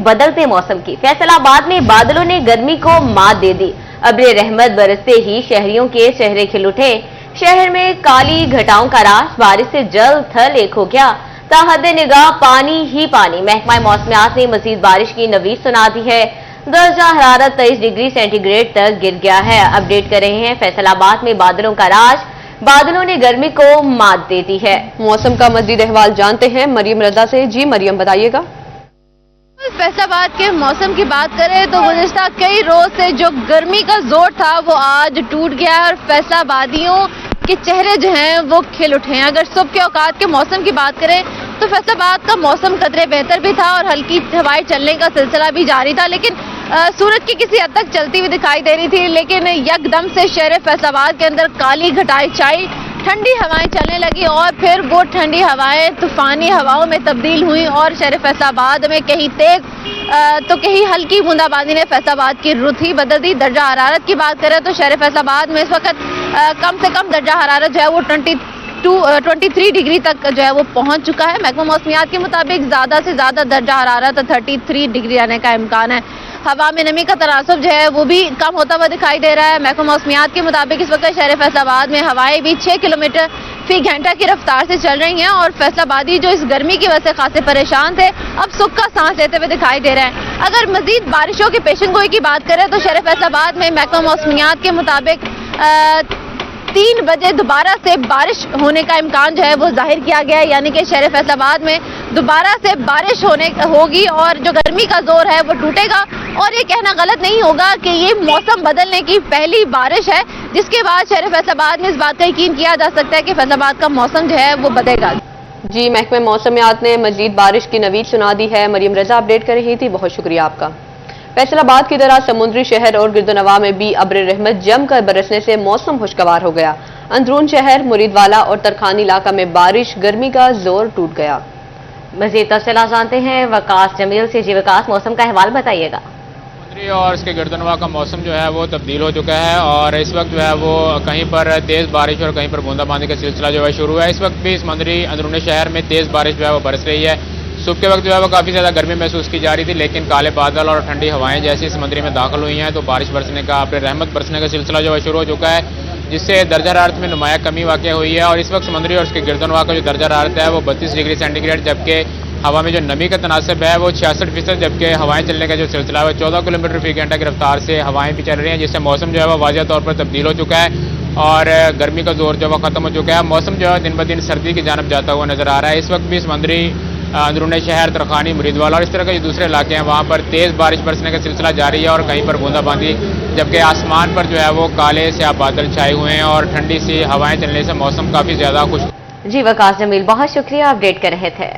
बदलते मौसम की। फैसलाबाद में बादलों ने गर्मी को मात दे दी। अब्रे रहमत बरसते ही शहरियों के चेहरे खिल उठे। शहर में काली घटाओं का राज, बारिश से जल थल एक हो गया। ताहद निगाह पानी ही पानी। महकमा मौसमियात ने मजीद बारिश की नवीद सुना दी है। दर्जा हरारत 23 डिग्री सेंटीग्रेड तक गिर गया है। अपडेट कर रहे हैं फैसलाबाद में बादलों का राज, बादलों ने गर्मी को मात दे दी है। मौसम का मजीद अहवाल जानते हैं मरियम रजा से। जी मरियम, बताइएगा। फैसलाबाद के मौसम की बात करें तो गुज़िश्ता कई रोज से जो गर्मी का जोर था वो आज टूट गया है और फैसलाबादियों के चेहरे जो हैं वो खिल उठे हैं। अगर सुबह के औकात के मौसम की बात करें तो फैसलाबाद का मौसम कदरे बेहतर भी था और हल्की हवाएं चलने का सिलसिला भी जारी था, लेकिन सूरज की किसी हद तक चलती हुई दिखाई दे रही थी। लेकिन यकदम से शहर फैसलाबाद के अंदर काली घटाएं छाई, ठंडी हवाएं चलने लगी और फिर वो ठंडी हवाएं तूफानी हवाओं में तब्दील हुई और शहर फैसलाबाद में कहीं तेज तो कहीं हल्की बूंदाबांदी ने फैसलाबाद की रुत ही बदल दी। दर्जा हरारत की बात करें तो शहर फैसलाबाद में इस वक्त कम से कम दर्जा हरारत जो है वो 23 डिग्री तक जो है वो पहुंच चुका है। महकमा मौसमियात के मुताबिक ज्यादा से ज्यादा दर्जा हरारत 33 डिग्री रहने का इम्कान है। हवा में नमी का तनासुब जो है वो भी कम होता हुआ दिखाई दे रहा है। महकमा मौसमियात के मुताबिक इस वक्त शहर फैसलाबाद में हवाएं भी 6 किलोमीटर फी घंटा की रफ्तार से चल रही हैं और फैसलाबादी जो इस गर्मी की वजह से खासे परेशान थे अब सुख का सांस लेते हुए दिखाई दे रहे हैं। अगर मजीद बारिशों की पेशनगोई की बात करें तो शहर फैसलाबाद में महकमा मौसमियात के मुताबिक 3 बजे दोबारा से बारिश होने का इम्कान जो है वो जाहिर किया गया है, यानी कि शहर फैसलाबाद में दोबारा से बारिश होगी और जो गर्मी का जोर है वो टूटेगा। और ये कहना गलत नहीं होगा कि ये मौसम बदलने की पहली बारिश है, जिसके बाद शहर फैसलाबाद में इस बात का यकीन किया जा सकता है कि फैसलाबाद का मौसम जो है वो बदलेगा। जी, महकमा मौसमियात ने मजीद बारिश की नवीद सुना दी है। मरियम रजा अपडेट कर रही थी, बहुत शुक्रिया आपका। फैसलाबाद की तरह समुद्री शहर और गिरदोनवा में भी अब्रे रहमत जमकर बरसने से मौसम खुशगवार हो गया। अंदरून शहर, मुरीदवाला और तरखानी इलाका में बारिश, गर्मी का जोर टूट गया। मजीद तफसीलात जानते हैं वकास जमील से। जी वकास, मौसम का अहवाल बताइएगा। समुद्री और इसके गिरदोनवा का मौसम जो है वो तब्दील हो चुका है और इस वक्त जो है वो कहीं पर तेज़ बारिश और कहीं पर बूंदाबांदी का सिलसिला जो है शुरू है। इस वक्त भी समुद्री अंदरूनी शहर में तेज़ बारिश जो है वो बरस रही है। सुबह के वक्त जो है वो काफ़ी ज़्यादा गर्मी महसूस की जा रही थी, लेकिन काले बादल और ठंडी हवाएं जैसी समुद्री में दाखिल हुई हैं तो बारिश बरसने का, अपने रहमत बरसने का सिलसिला जो है शुरू हो चुका है, जिससे दर्जा हरारत में नुमाया कमी वाक़ हुई है। और इस वक्त समुद्री और उसके गिरदोनवा का जो दर्जा हरारत है वो 32 डिग्री सेंटीग्रेड, जबकि हवा में जो नमी का तनासब है वो 66%, जबकि हवाएं चलने का जो सिलसिला है वो 14 किलोमीटर फी घंटा की रफ्तार से हवाएं भी चल रही हैं, जिससे मौसम जो है वो वाज़ह तौर पर तब्दील हो चुका है और गर्मी का जोर जो है वो ख़त्म हो चुका है। मौसम जो है दिन ब दिन सर्दी की जानब जाता हुआ नजर आ रहा है। इस वक्त भी समुद्री अंदरूनी शहर, तरखानी, मुरीदवाला और इस तरह के जो दूसरे इलाके हैं वहाँ पर तेज़ बारिश बरसने का सिलसिला जारी है और कहीं पर बूंदाबांदी, जबकि आसमान पर जो है वो काले स्याह बादल छाए हुए हैं और ठंडी सी हवाएं चलने से मौसम काफ़ी ज़्यादा खुश। जी वकास जमील, बहुत शुक्रिया, अपडेट कर रहे थे।